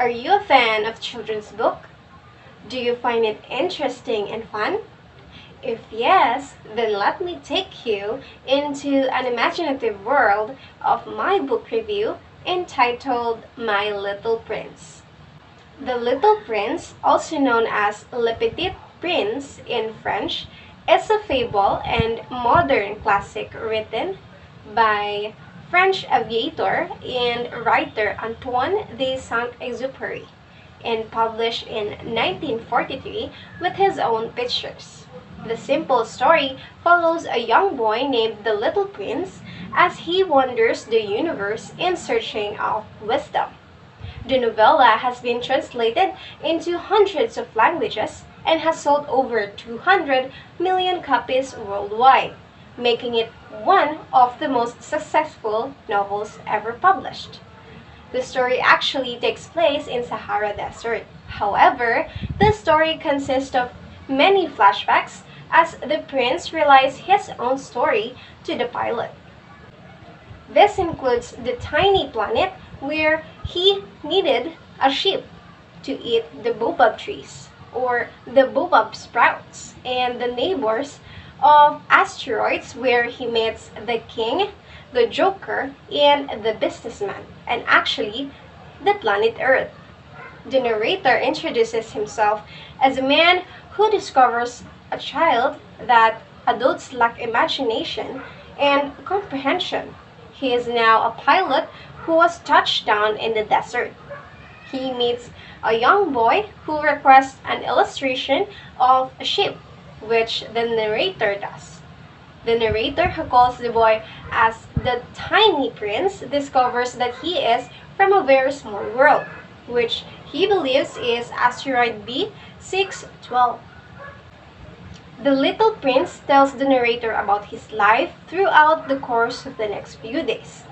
Are you a fan of children's book? Do you find it interesting and fun? If yes, then let me take you into an imaginative world of my book review entitled My Little Prince. The Little Prince, also known as Le Petit Prince in French, is a fable and modern classic written by French aviator and writer Antoine de Saint-Exupéry and published in 1943 with his own pictures. The simple story follows a young boy named the Little Prince as he wanders the universe in searching of wisdom. The novella has been translated into hundreds of languages and has sold over 200 million copies worldwide, making it one of the most successful novels ever published. The story actually takes place in Sahara Desert. However, the story consists of many flashbacks as the prince relays his own story to the pilot. This includes the tiny planet where he needed a ship to eat the baobab trees or the baobab sprouts, and the neighbors of asteroids where he meets the king, the joker, and the businessman, and actually the planet Earth. The narrator introduces himself as a man who discovers a child that adults lack imagination and comprehension. He is now a pilot who was touched down in the desert. He meets a young boy who requests an illustration of a ship, which the narrator does. The narrator, who calls the boy as the tiny prince, discovers that he is from a very small world, which he believes is asteroid B612. The Little Prince tells the narrator about his life throughout the course of the next few days.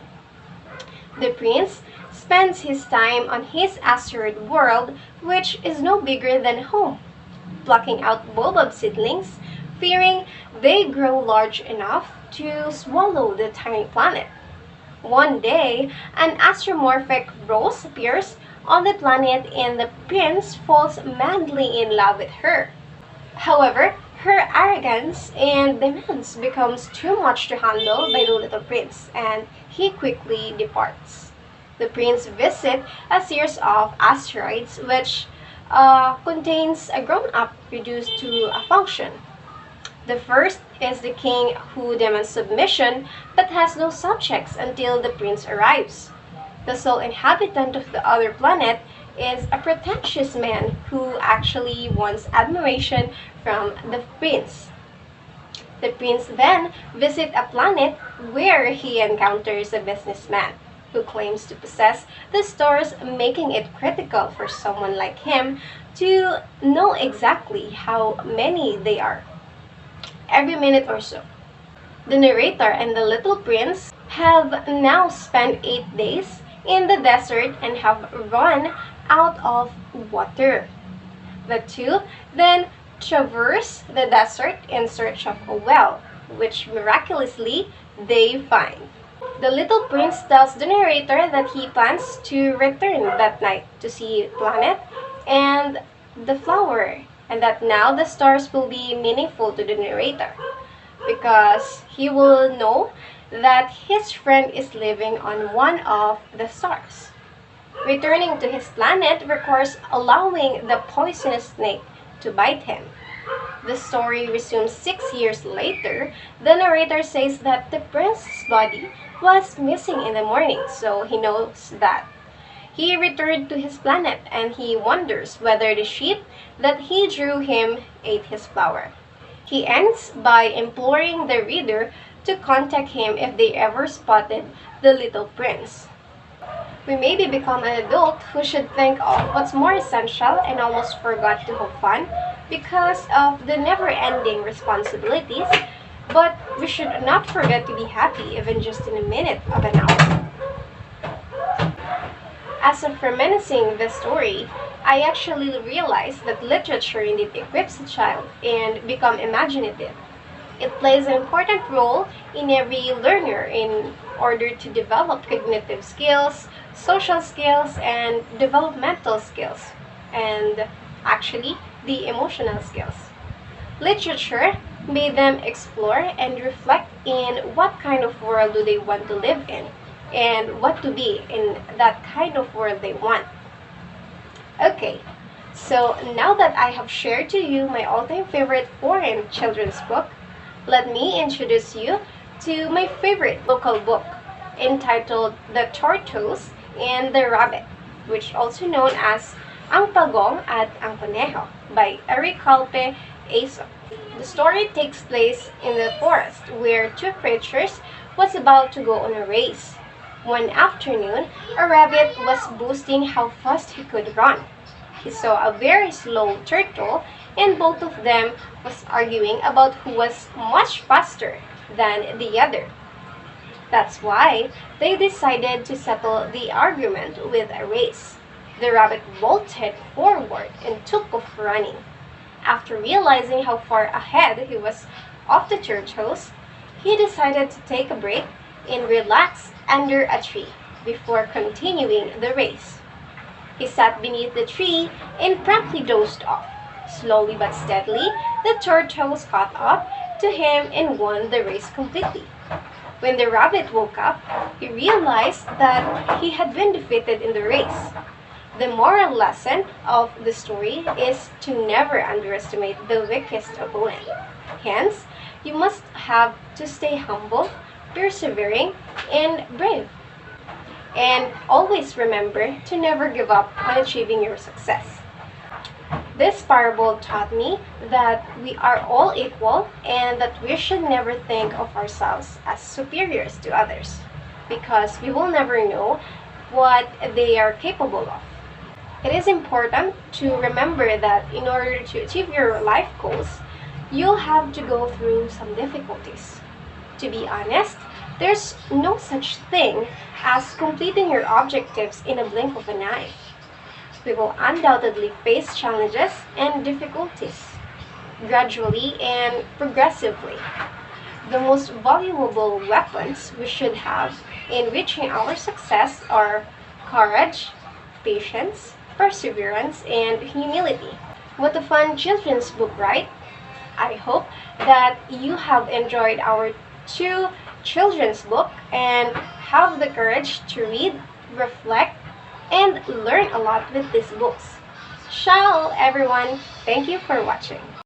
The prince spends his time on his asteroid world, which is no bigger than home, plucking out baobab seedlings, fearing they grow large enough to swallow the tiny planet. One day, an astromorphic rose appears on the planet and the prince falls madly in love with her. However, her arrogance and demands becomes too much to handle by the little prince, and he quickly departs. The prince visits a series of asteroids which contains a grown-up reduced to a function. The first is the king who demands submission but has no subjects until the prince arrives. The sole inhabitant of the other planet is a pretentious man who actually wants admiration from the prince. The prince then visits a planet where he encounters a businessman who claims to possess the stars, making it critical for someone like him to know exactly how many they are every minute or so. The narrator and the little prince have now spent 8 days in the desert and have run out of water. The two then traverse the desert in search of a well, which miraculously they find. The little prince tells the narrator that he plans to return that night to see the planet and the flower, and that now the stars will be meaningful to the narrator because he will know that his friend is living on one of the stars. Returning to his planet requires allowing the poisonous snake to bite him. The story resumes 6 years later. The narrator says that the prince's body was missing in the morning, so he knows that. He returned to his planet and he wonders whether the sheep that he drew him ate his flower. He ends by imploring the reader to contact him if they ever spotted the little prince. We maybe become an adult who should think of what's more essential and almost forgot to have fun because of the never-ending responsibilities, but we should not forget to be happy even just in a minute of an hour. As of reminiscing the story, I actually realized that literature indeed equips a child and become imaginative. It plays an important role in every learner in order to develop cognitive skills, social skills, and developmental skills, and actually the emotional skills. Literature made them explore and reflect in what kind of world do they want to live in and what to be in that kind of world they want. Okay, so now that I have shared to you my all-time favorite foreign children's book, let me introduce you to my favorite local book entitled The Tortoise and the Rabbit, which also known as Ang Pagong at Ang Conejo by Eric Calpe Aesop. The story takes place in the forest where two creatures was about to go on a race. One afternoon, a rabbit was boasting how fast he could run. He saw a very slow turtle and both of them was arguing about who was much faster than the other. That's why they decided to settle the argument with a race. The rabbit bolted forward and took off running. After realizing how far ahead he was of the turtles, he decided to take a break and relax under a tree before continuing the race. He sat beneath the tree and promptly dozed off. Slowly but steadily, the tortoise caught up to him and won the race completely. When the rabbit woke up, he realized that he had been defeated in the race. The moral lesson of the story is to never underestimate the weakest opponent. Hence, you must have to stay humble, persevering, and brave. And always remember to never give up on achieving your success. This parable taught me that we are all equal and that we should never think of ourselves as superiors to others because we will never know what they are capable of. It is important to remember that in order to achieve your life goals, you'll have to go through some difficulties. To be honest, there's no such thing as completing your objectives in a blink of an eye. We will undoubtedly face challenges and difficulties, gradually and progressively. The most valuable weapons we should have in reaching our success are courage, patience, perseverance, and humility. What a fun children's book, right? I hope that you have enjoyed our two children's book and have the courage to read, reflect, and learn a lot with these books. Ciao everyone! Thank you for watching.